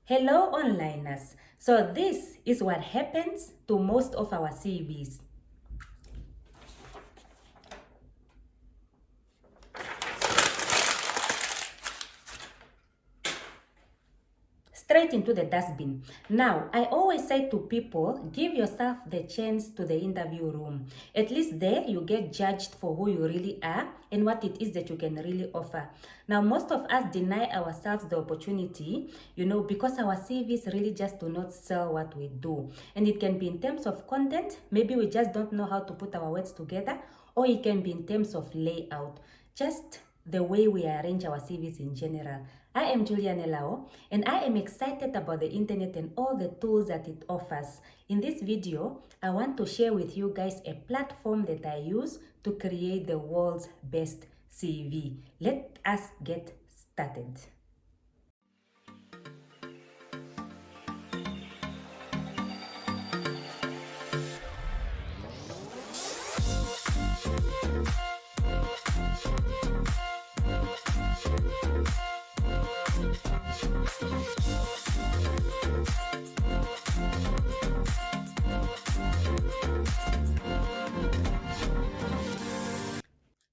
Hello, onliners. So this is what happens to most of our CVs. Straight into the dustbin. Now, I always say to people, give yourself the chance to the interview room. At least there you get judged for who you really are and what it is that you can really offer. Now, most of us deny ourselves the opportunity, because our CVs really just do not sell what we do. And it can be in terms of content, maybe we just don't know how to put our words together, or it can be in terms of layout. Just the way we arrange our CVs in general. I am Julian Elao, and I am excited about the internet and all the tools that it offers. In this video, I want to share with you guys a platform that I use to create the world's best CV. Let us get started.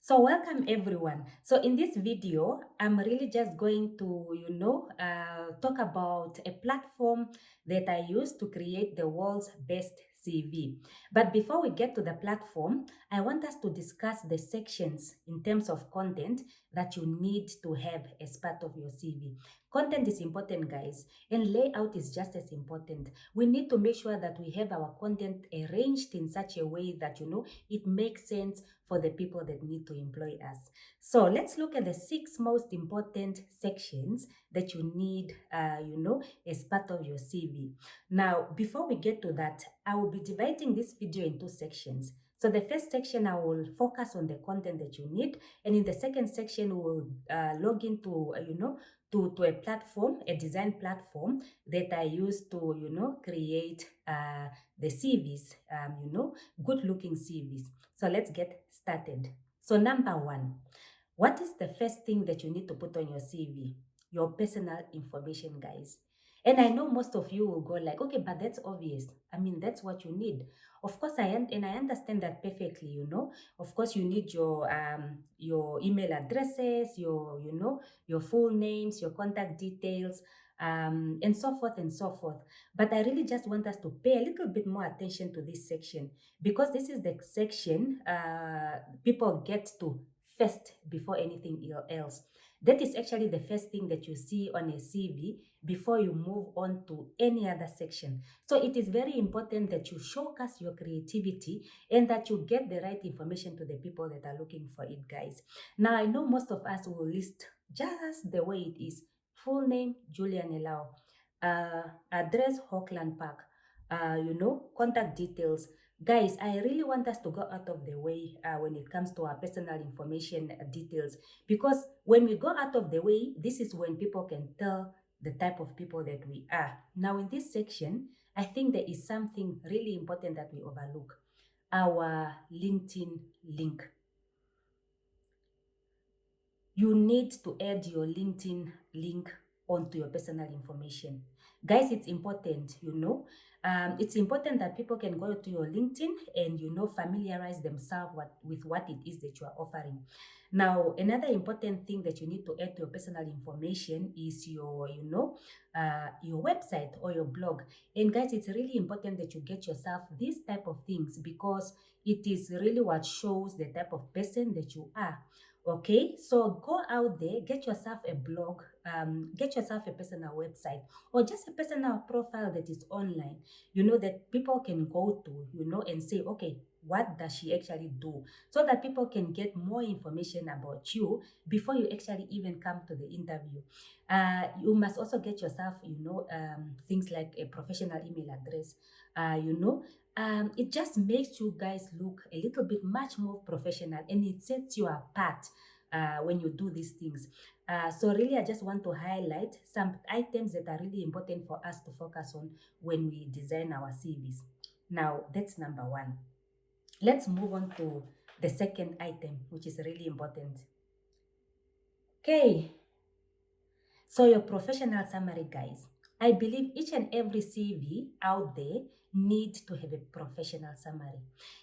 So welcome everyone. So in this video, I'm really just going to, talk about a platform that I use to create the world's best CV. But before we get to the platform, I want us to discuss the sections in terms of content that you need to have as part of your CV. Content is important, guys, and layout is just as important. We need to make sure that we have our content arranged in such a way that, it makes sense for the people that need to employ us. So let's look at the 6 most important sections that you need, as part of your CV. Now, before we get to that, I will be dividing this video into sections. So the first section, I will focus on the content that you need. And in the second section, we will log into, to a platform, a design platform that I use to, create the CVs, good looking CVs. So let's get started. So number 1, what is the first thing that you need to put on your CV? Your personal information, guys. And I know most of you will go like, okay, but that's obvious. I mean, that's what you need. Of course, I understand that perfectly. Of course, you need your email addresses, your full names, your contact details, and so forth and so forth. But I really just want us to pay a little bit more attention to this section, because this is the section people get to first before anything else. That is actually the first thing that you see on a CV before you move on to any other section. So it is very important that you showcase your creativity and that you get the right information to the people that are looking for it, guys. Now, I know most of us will list just the way it is. Full name, Julian Elao. Address, Hawkland Park. Contact details. Guys, I really want us to go out of the way when it comes to our personal information details, because when we go out of the way, this is when people can tell the type of people that we are. Now, in this section, I think there is something really important that we overlook: our LinkedIn link. You need to add your LinkedIn link onto your personal information. Guys, it's important, it's important that people can go to your LinkedIn and, familiarize themselves with what it is that you are offering. Now, another important thing that you need to add to your personal information is your website or your blog. And guys, it's really important that you get yourself these type of things, because it is really what shows the type of person that you are. Okay, so go out there, get yourself a blog, get yourself a personal website, or just a personal profile that is online, that people can go to, and say, okay, what does she actually do? So that people can get more information about you before you actually even come to the interview. You must also get yourself, things like a professional email address, it just makes you guys look a little bit much more professional, and it sets you apart when you do these things. So really, I just want to highlight some items that are really important for us to focus on when we design our CVs. Now, that's number 1. Let's move on to the second item, which is really important. Okay, so your professional summary, guys. I believe each and every CV out there need to have a professional summary.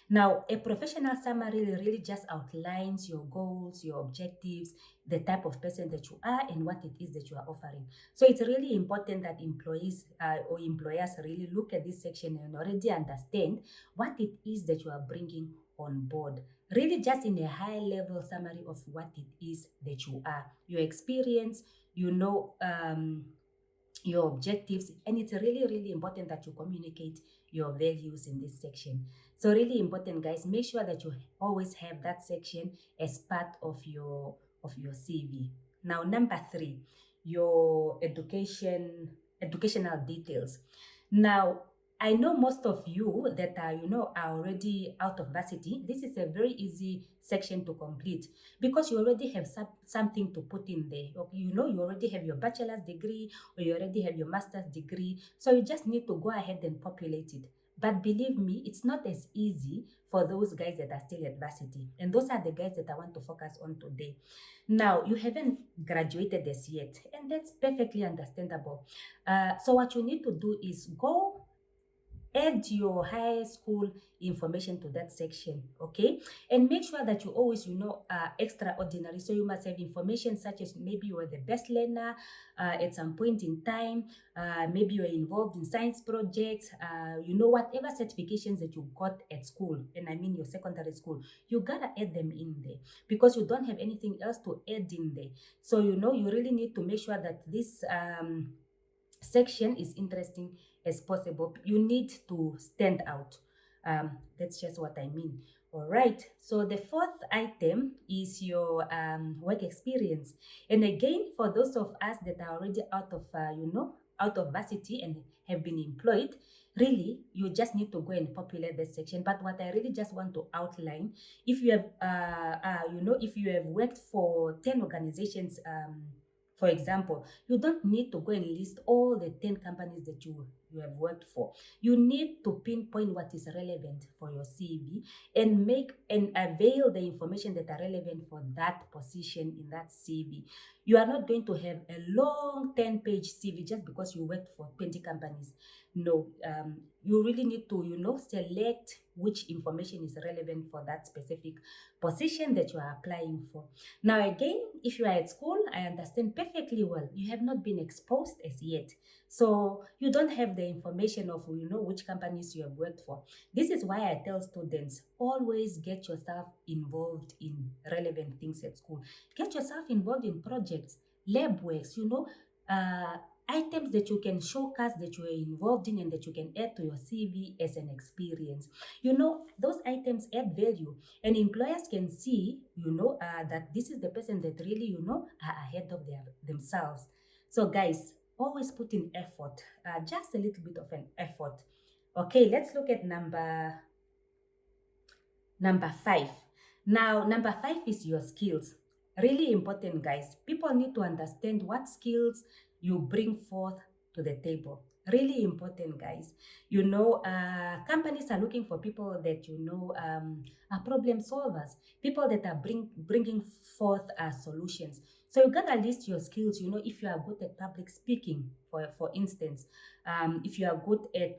Now, a professional summary really just outlines your goals, your objectives, the type of person that you are, and what it is that you are offering. So it's really important that employees or employers really look at this section and already understand what it is that you are bringing on board. Really, just in a high level summary of what it is that you are, your experience, your objectives, and it's really, really important that you communicate your values in this section. So really important, guys, make sure that you always have that section as part of your CV. Now, number 3, your educational details. Now, I know most of you that are already out of varsity. This is a very easy section to complete because you already have something to put in there. You already have your bachelor's degree or you already have your master's degree. So you just need to go ahead and populate it. But believe me, it's not as easy for those guys that are still at varsity. And those are the guys that I want to focus on today. Now, you haven't graduated as yet, and that's perfectly understandable. So what you need to do is go add your high school information to that section, okay? And make sure that you always are extraordinary. So you must have information such as maybe you were the best learner at some point in time, maybe you were involved in science projects, whatever certifications that you got at school, and I mean your secondary school, you gotta add them in there because you don't have anything else to add in there. So you really need to make sure that this section is interesting as possible. You need to stand out. That's just what I mean. All right. So the fourth item is your work experience. And again, for those of us that are already out of varsity and have been employed, really, you just need to go and populate this section. But what I really just want to outline, if you have, if you have worked for 10 organizations, for example, you don't need to go and list all the 10 companies that you have worked for. You need to pinpoint what is relevant for your CV and make and avail the information that are relevant for that position in that CV. You are not going to have a long 10-page CV just because you worked for 20 companies. No, you really need to, select which information is relevant for that specific position that you are applying for. Now, again, if you are at school, I understand perfectly well. You have not been exposed as yet. So you don't have the information of, which companies you have worked for. This is why I tell students, always get yourself involved in relevant things at school. Get yourself involved in projects, lab works, items that you can showcase that you are involved in and that you can add to your CV as an experience. Those items add value and employers can see, that this is the person that really, are ahead of themselves. So guys, always put in effort, just a little bit of an effort. Okay, let's look at number 5. Now, number 5 is your skills. Really important, guys. People need to understand what skills you bring forth to the table. Really important, guys. Companies are looking for people that are problem solvers, people that are bringing forth solutions. So you gotta list your skills. If you are good at public speaking, for instance, if you are good at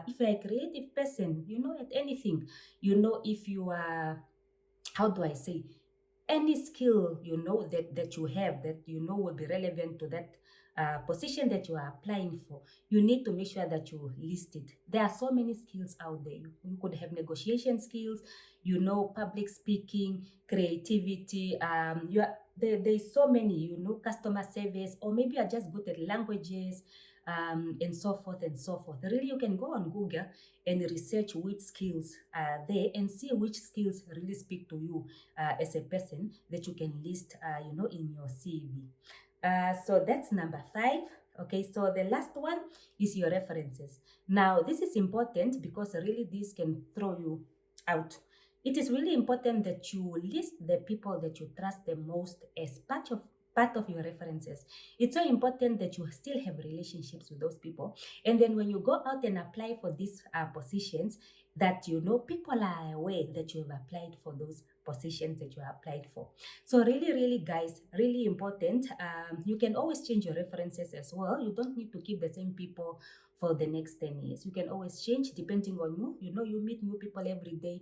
if you're a creative person, at anything, if you are, how do I say, any skill that you have that will be relevant to that position that you are applying for, you need to make sure that you list it. There are so many skills out there. You could have negotiation skills, public speaking, creativity, there's so many, customer service, or maybe you're just good at languages, and so forth and so forth. Really, you can go on Google and research which skills are there and see which skills really speak to you as a person that you can list, in your CV. So that's number 5. Okay, so the last one is your references. Now, this is important because really this can throw you out. It is really important that you list the people that you trust the most as part of your references. It's so important that you still have relationships with those people. And then when you go out and apply for these positions, that people are aware that you have applied for those positions that you applied for. So really, guys, really important. You can always change your references as well. You don't need to keep the same people for the next 10 years. You can always change depending on you. You know, you meet new people every day.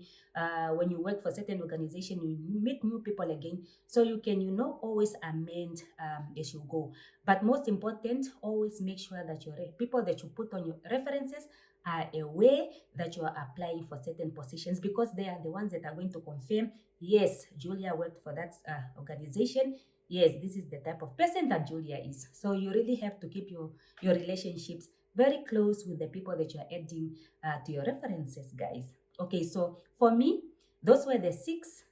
When you work for certain organization, you meet new people again. So you can, you know, always amend as you go. But most important, always make sure that your people that you put on your references are aware that you are applying for certain positions, because they are the ones that are going to confirm, yes, Julia worked for that organization. Yes, this is the type of person that Julia is. So you really have to keep your relationships very close with the people that you are adding to your references, guys. Okay, so for me, those were the 6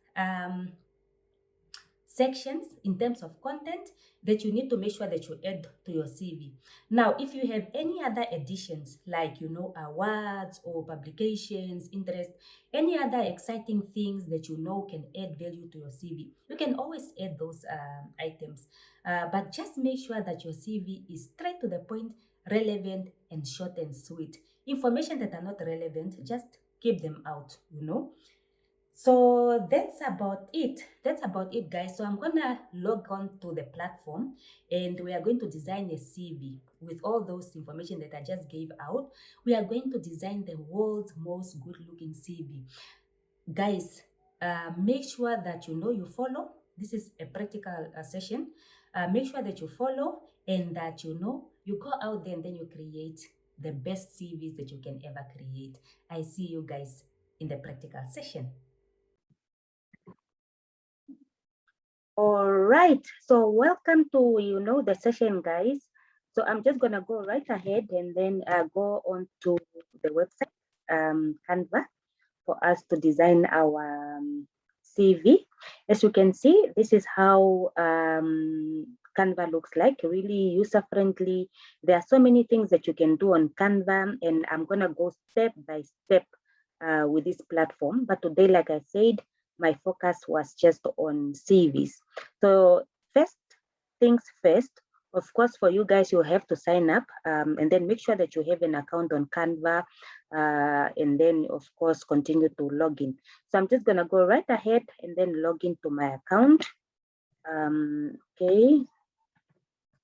sections in terms of content that you need to make sure that you add to your CV. Now, if you have any other additions, like, you know, awards or publications, interest, any other exciting things that you know can add value to your CV, you can always add those items. But just make sure that your CV is straight to the point, relevant, and short and sweet. Information that are not relevant, just keep them out, you know. So that's about it. That's about it, guys. So I'm gonna log on to the platform and we are going to design a CV with all those information that I just gave out. We are going to design the world's most good looking CV. Guys, make sure that you know you follow. This is a practical session. Make sure that you follow and that you know you go out there and then you create the best CVs that you can ever create. I see you guys in the practical session. All right, so welcome to, you know, the session, guys. So I'm just gonna go right ahead and then go on to the website, Canva, for us to design our CV. As you can see, this is how Canva looks like, really user-friendly. There are so many things that you can do on Canva, and I'm gonna go step by step with this platform. But today, like I said, my focus was just on CVs. So first things first, of course, for you guys, you have to sign up and then make sure that you have an account on Canva and then, of course, continue to log in. So I'm just going to go right ahead and then log into my account. Okay,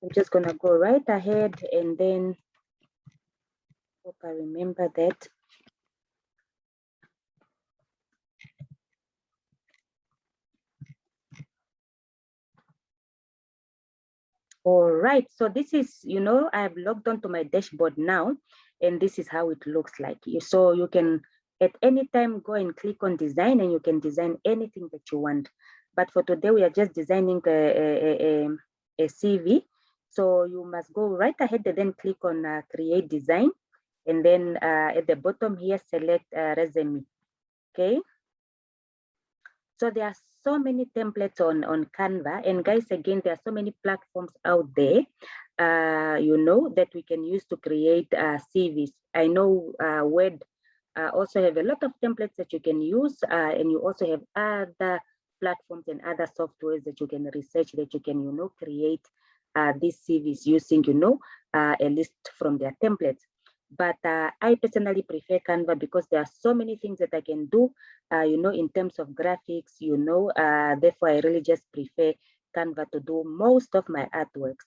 I'm just going to go right ahead and then hope I remember that. All right, so this is, you know, I've logged onto my dashboard now, and this is how it looks like. So you can at any time go and click on design, and you can design anything that you want. But for today, we are just designing a CV. So you must go right ahead and then click on create design, and then at the bottom here, select resume. Okay. So there are so many templates on Canva, and guys, again, there are so many platforms out there, you know, that we can use to create CVs. I know Word also have a lot of templates that you can use, and you also have other platforms and other softwares that you can research, that you can, you know, create these CVs using, you know, a list from their templates. But I personally prefer Canva because there are so many things that I can do, you know, in terms of graphics, you know, therefore I really just prefer Canva to do most of my artworks.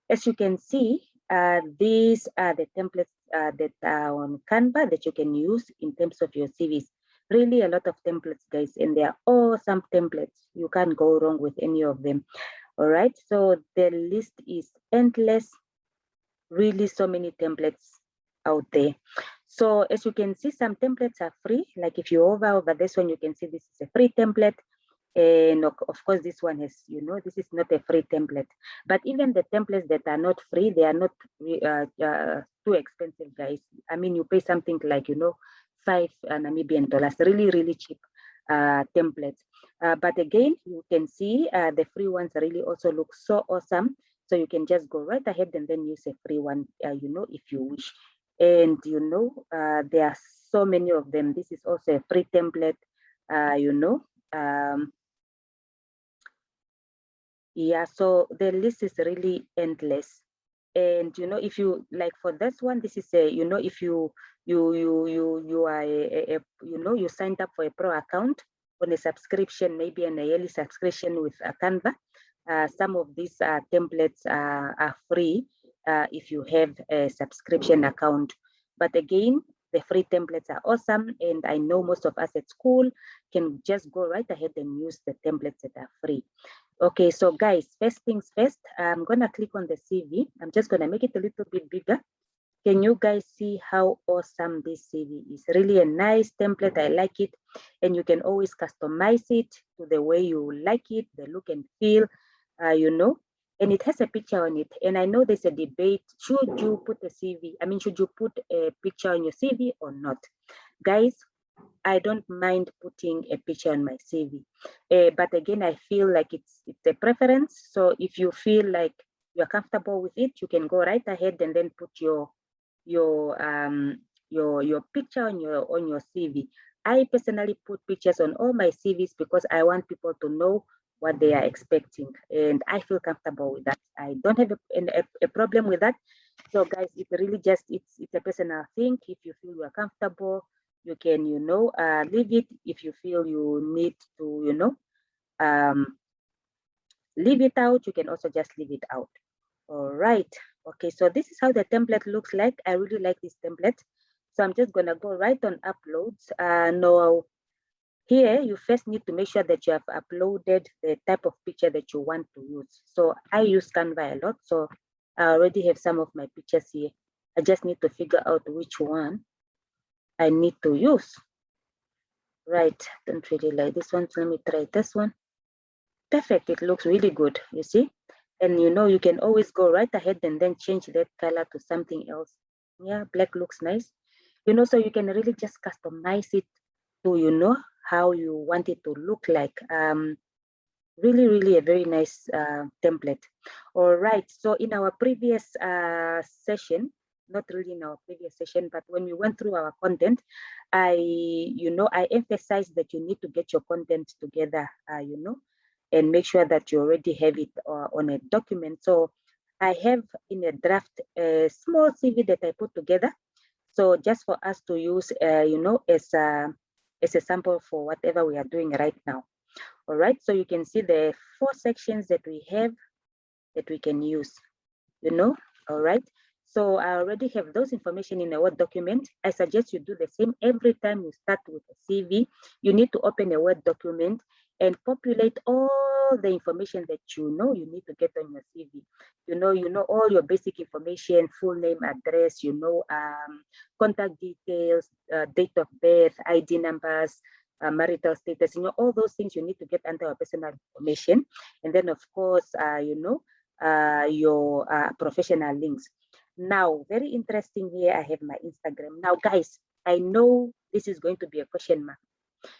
As you can see, these are the templates that are on Canva that you can use in terms of your CVs. Really a lot of templates, guys, and they are awesome templates. You can't go wrong with any of them. All right, so the list is endless, really so many templates out there. So as you can see, some templates are free. Like if you hover over this one, you can see this is a free template. And of course, this one has, you know, this is not a free template. But even the templates that are not free, they are not too expensive, guys. I mean, you pay something like, you know, 5 Namibian dollars, really, really cheap templates. But again, you can see the free ones really also look so awesome. So you can just go right ahead and then use a free one, you know, if you wish. And, you know, there are so many of them. This is also a free template, you know. Yeah, so the list is really endless. And you know, if you like for this one, this is a, you know, if you are you know, you signed up for a pro account, on a subscription, maybe on a yearly subscription with Canva. Some of these templates are free if you have a subscription account. But again, the free templates are awesome, and I know most of us at school can just go right ahead and use the templates that are free. Okay, so guys, first things first, I'm gonna click on the CV. I'm just gonna make it a little bit bigger. Can you guys see how awesome this CV is? Really a nice template, I like it. And you can always customize it to the way you like it, the look and feel, you know, and it has a picture on it. And I know there's a debate, should you put a CV? I mean, should you put a picture on your CV or not? Guys, I don't mind putting a picture on my CV. But again, I feel like it's a preference. So if you feel like you're comfortable with it, you can go right ahead and then put your picture on your CV. I personally put pictures on all my CVs because I want people to know what they are expecting, and I feel comfortable with that. I don't have a problem with that. So guys, it really just it's a personal thing. If you feel you are comfortable, you can leave it. If you feel you need to um, leave it out, you can also just leave it out. All right. Okay, so this is how the template looks like. I really like this template. So I'm just gonna go right on uploads. Now, here you first need to make sure that you have uploaded the type of picture that you want to use. So I use Canva a lot, so I already have some of my pictures here. I just need to figure out which one I need to use. Right, don't really like this one, so let me try this one. Perfect, it looks really good, you see? And you can always go right ahead and then change that color to something else. Yeah, black looks nice. So you can really just customize it to how you want it to look like. Really, really a very nice template. All right, so in our previous session, not really in our previous session, but when we went through our content, I emphasized that you need to get your content together, and make sure that you already have it on a document. So I have in a draft a small CV that I put together. So just for us to use, as a sample for whatever we are doing right now. All right, so you can see the 4 sections that we have that we can use, all right. So I already have those information in a Word document. I suggest you do the same every time you start with a CV. You need to open a Word document and populate all the information that you need to get on your CV. You know all your basic information, full name, address, contact details, date of birth, ID numbers, marital status, all those things you need to get under your personal information. And then of course, your professional links. Now, very interesting here, I have my Instagram. Now, guys, I know this is going to be a question mark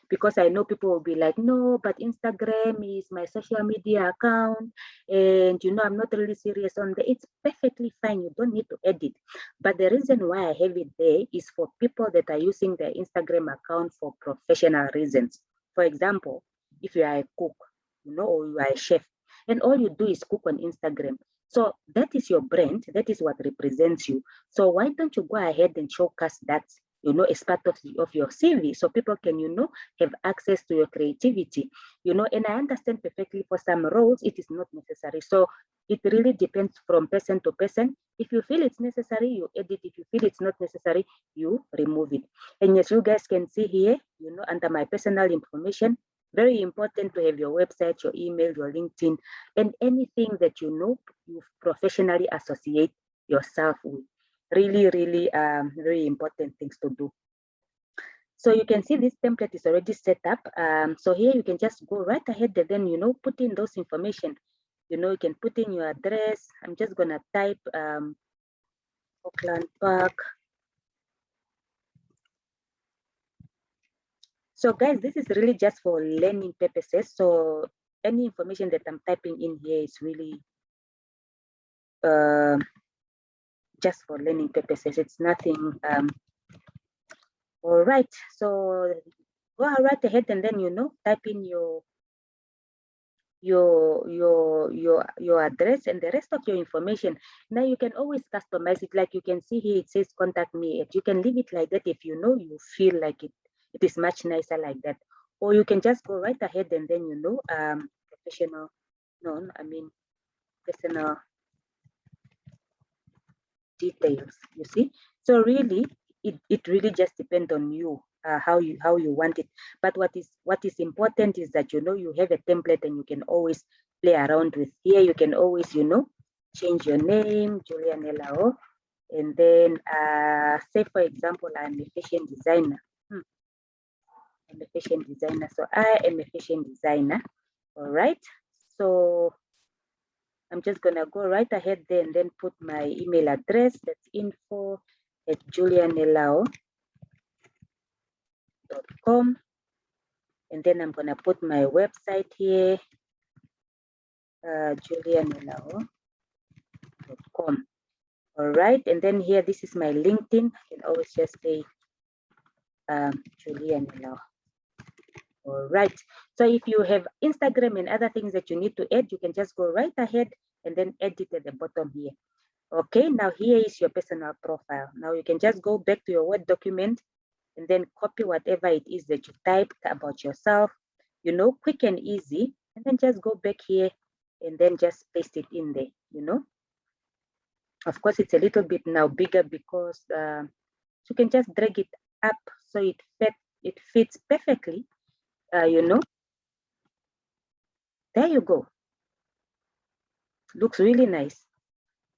because I know people will be like, no, but Instagram is my social media account. And, I'm not really serious on that. It's perfectly fine. You don't need to edit. But the reason why I have it there is for people that are using their Instagram account for professional reasons. For example, if you are a cook, or you are a chef, and all you do is cook on Instagram. So that is your brand. That is what represents you. So why don't you go ahead and showcase that, as part of your CV, so people can, have access to your creativity, and I understand perfectly for some roles, it is not necessary. So it really depends from person to person. If you feel it's necessary, you edit. If you feel it's not necessary, you remove it. And as you guys can see here, under my personal information, very important to have your website, your email, your LinkedIn, and anything that you professionally associate yourself with. Really, really very important things to do. So you can see this template is already set up. So here you can just go right ahead and then, put in those information. You can put in your address. I'm just going to type Auckland Park. So guys, this is really just for learning purposes. So any information that I'm typing in here is really just for learning purposes. It's nothing. All right. So go right ahead and then, type in your address and the rest of your information. Now you can always customize it. Like you can see here, it says contact me. You can leave it like that if you feel like it is much nicer like that. or you can just go right ahead and then, professional, personal details, you see. So really, it really just depends on you, how you want it. But what is important is that you have a template and you can always play around with. Here you can always change your name, Julian Elao, and then say for example I'm a fashion designer. I'm a fashion designer, so I am a fashion designer. All right, so I'm just gonna go right ahead there and then put my email address. That's info@julianelao.com. And then I'm gonna put my website here, julianelao.com. All right, and then here, this is my LinkedIn. I can always just say Julian Elao. All right, so if you have Instagram and other things that you need to add, you can just go right ahead and then add it at the bottom here. Okay, now here is your personal profile. Now you can just go back to your Word document and then copy whatever it is that you typed about yourself, quick and easy, and then just go back here and then just paste it in there, Of course, it's a little bit now bigger because you can just drag it up so it fits perfectly, There you go. Looks really nice.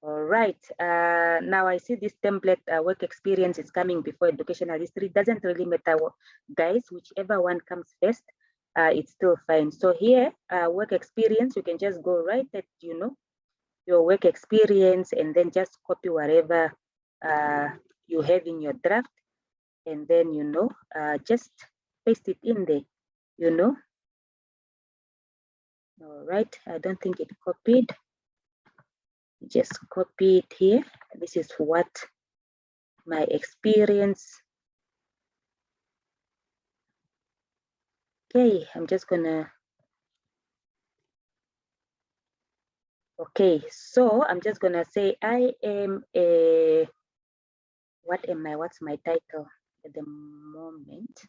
All right, now I see this template work experience is coming before educational history. Doesn't really matter, guys, whichever one comes first, it's still fine. So here, work experience, you can just go right at, your work experience and then just copy whatever you have in your draft and then, just paste it in there, All right, I don't think it copied. Just copy it here. This is what my experience. Okay, I'm just gonna. Okay, so I'm just gonna say I am a. What am I? What's my title at the moment?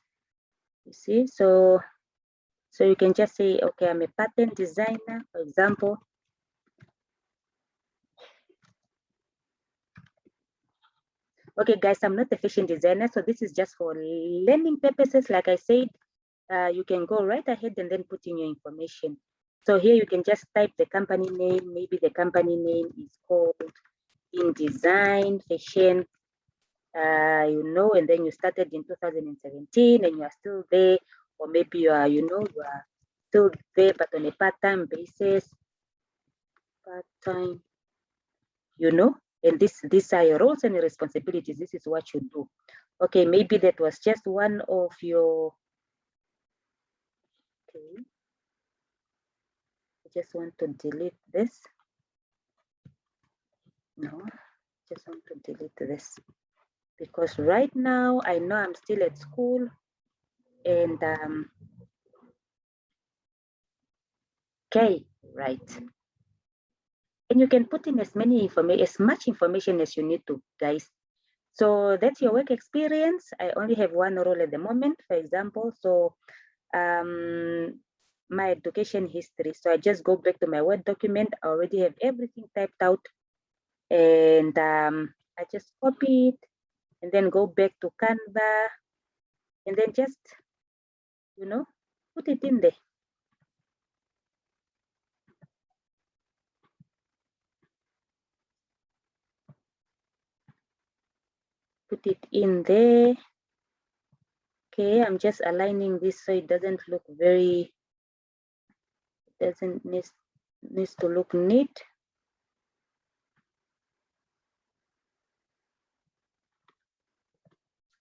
You see, so you can just say, okay, I'm a pattern designer, for example. Okay, guys, I'm not a fashion designer, so this is just for learning purposes. Like I said, you can go right ahead and then put in your information. So here you can just type the company name. Maybe the company name is called InDesign Fashion, and then you started in 2017 and you are still there, or maybe you are still there but on a part-time basis. Part-time, and these are your roles and responsibilities. This is what you do. Okay, maybe that was just one of your. Okay, I just want to delete this. No, just want to delete this because right now I know I'm still at school and okay, right. And you can put in as much information as you need to, guys. So that's your work experience. I only have one role at the moment, for example. So my education history. So I just go back to my Word document. I already have everything typed out. And I just copy it and then go back to Canva and then just, put it in there. Put it in there. Okay, I'm just aligning this so it doesn't look needs to look neat.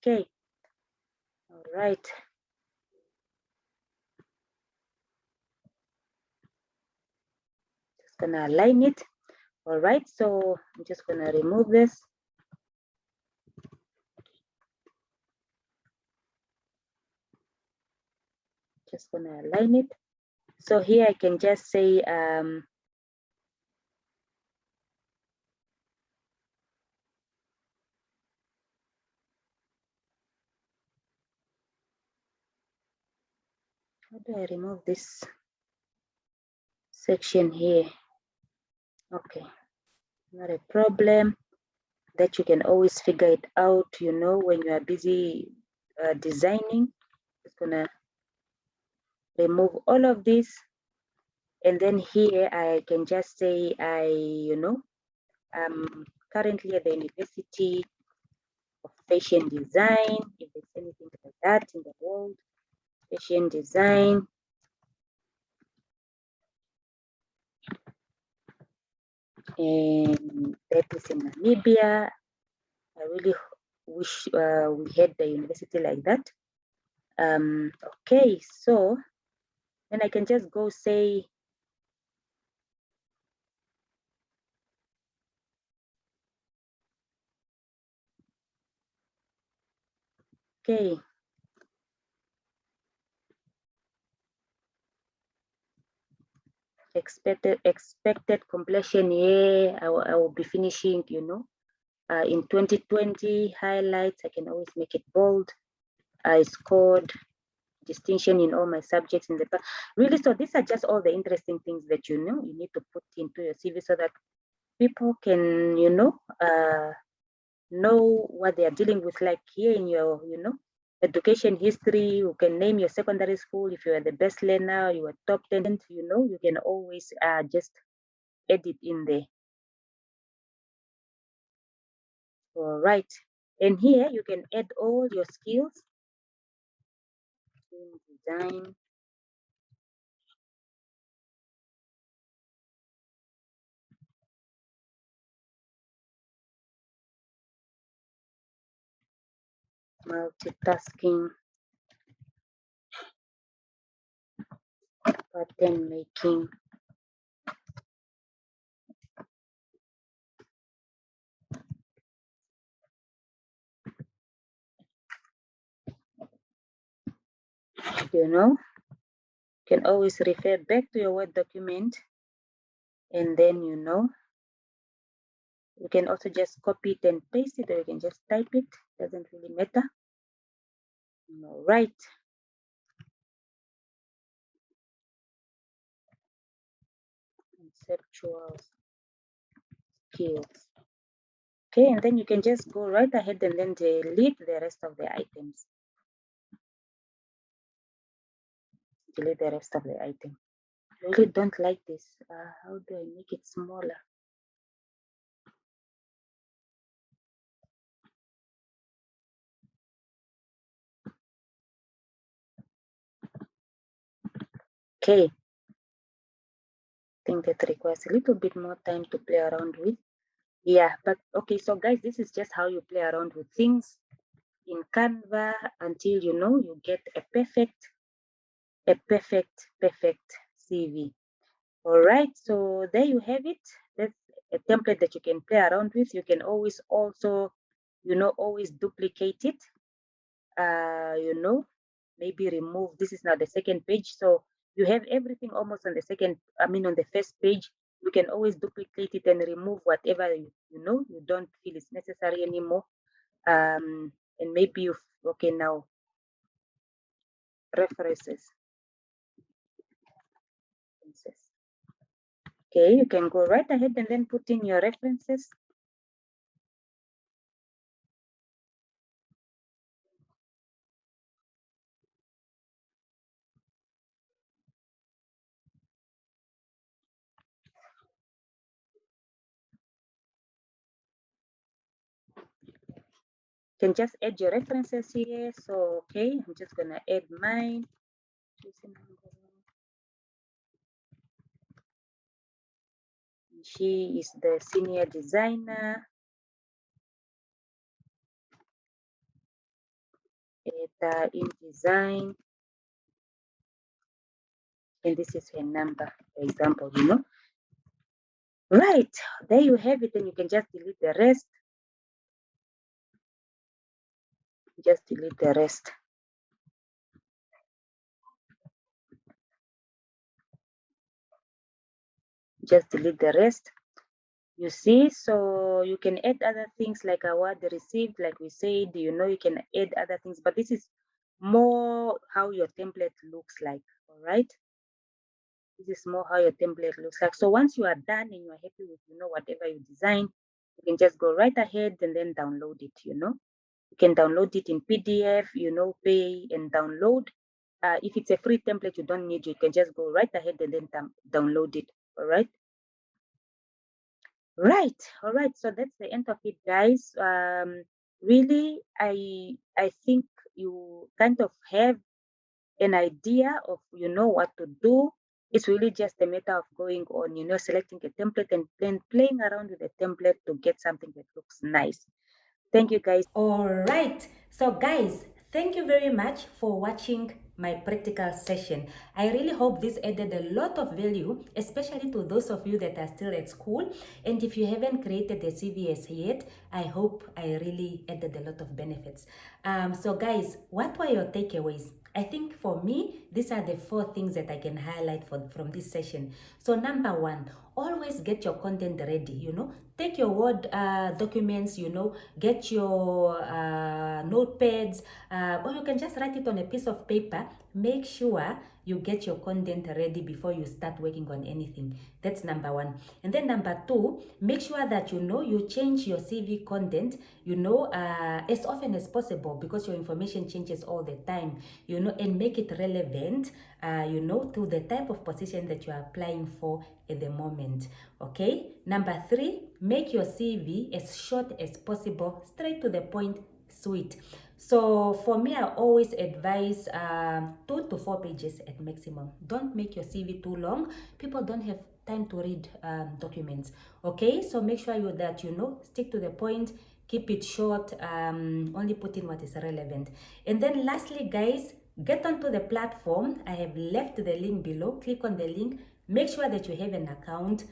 Okay, all right. Just gonna align it. All right, so I'm just gonna remove this. Just gonna align it. So here I can just say, How do I remove this section here? Okay, not a problem. That you can always figure it out, you know, when you are busy designing. Just gonna remove all of this, and then here I can just say I'm currently at the University of Fashion Design, if there's anything like that in the world, fashion design. And that is in Namibia. I really wish we had the university like that. Okay, so then I can just go say, okay, expected completion, yeah, I will be finishing, you know, in 2020. Highlights, I can always make it bold. I scored distinction in all my subjects in the past. Really, so these are just all the interesting things that you know you need to put into your CV so that people can, know what they are dealing with. Like here in your, education history, you can name your secondary school. If you are the best learner, you are top 10, you can always just edit in there. All right. And here you can add all your skills in design, multitasking, pattern making. You can always refer back to your Word document, and then you can also just copy it and paste it, or you can just type it. Doesn't really matter. All right. Conceptual skills. Okay, and then you can just go right ahead and then delete the rest of the items. Delete the rest of the item. I really don't like this. How do I make it smaller? Okay. I think that requires a little bit more time to play around with. Yeah, but okay, so guys, this is just how you play around with things in Canva until you get a perfect CV. All right, so there you have it. That's a template that you can play around with. You can always also, always duplicate it. Maybe remove. This is now the second page. So you have everything almost on on the first page. You can always duplicate it and remove whatever you don't feel is necessary anymore. And maybe okay, now references. Okay, you can go right ahead and then put in your references. Can just add your references here. So, okay, I'm just gonna add mine. She is the senior designer at InDesign, and this is her number, for example, Right, there you have it, and you can just delete the rest. Just delete the rest. Just delete the rest. You see, so you can add other things like award received, like we said, you can add other things, but this is more how your template looks like. All right. This is more how your template looks like. So once you are done and you are happy with, whatever you design, you can just go right ahead and then download it, You can download it in PDF, pay and download. If it's a free template, you don't need it. You can just go right ahead and then download it. All right. Right. All right. So that's the end of it, guys. Really, I think you kind of have an idea of what to do. It's really just a matter of going on, selecting a template and then playing around with the template to get something that looks nice. Thank you, guys. All right. So guys, thank you very much for watching my practical session. I really hope this added a lot of value, especially to those of you that are still at school. And if you haven't created a CVS yet, I hope I really added a lot of benefits. So guys, what were your takeaways? I think for me, these are the 4 things that I can highlight from this session. So number 1, always get your content ready, take your Word documents, get your notepads, or you can just write it on a piece of paper. Make sure you get your content ready before you start working on anything. That's number 1. And then number 2, make sure that you change your CV content, as often as possible, because your information changes all the time, and make it relevant, to the type of position that you are applying for at the moment. Okay. Number 3, make your CV as short as possible, straight to the point, sweet. So for me, I always advise 2 to 4 pages at maximum. Don't make your CV too long. People don't have time to read documents. Okay, so make sure that stick to the point, keep it short, only put in what is relevant. And then lastly, guys, get onto the platform. I have left the link below. Click on the link. Make sure that you have an account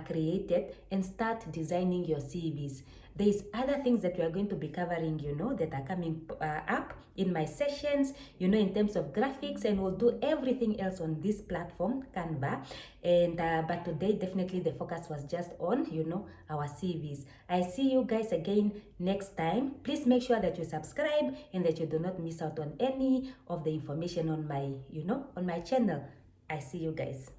created and start designing your CVs. There's other things that we are going to be covering, that are coming up in my sessions, in terms of graphics, and we'll do everything else on this platform, Canva. And but today, definitely the focus was just on, our CVs. I see you guys again next time. Please make sure that you subscribe and that you do not miss out on any of the information on my, on my channel. I see you guys.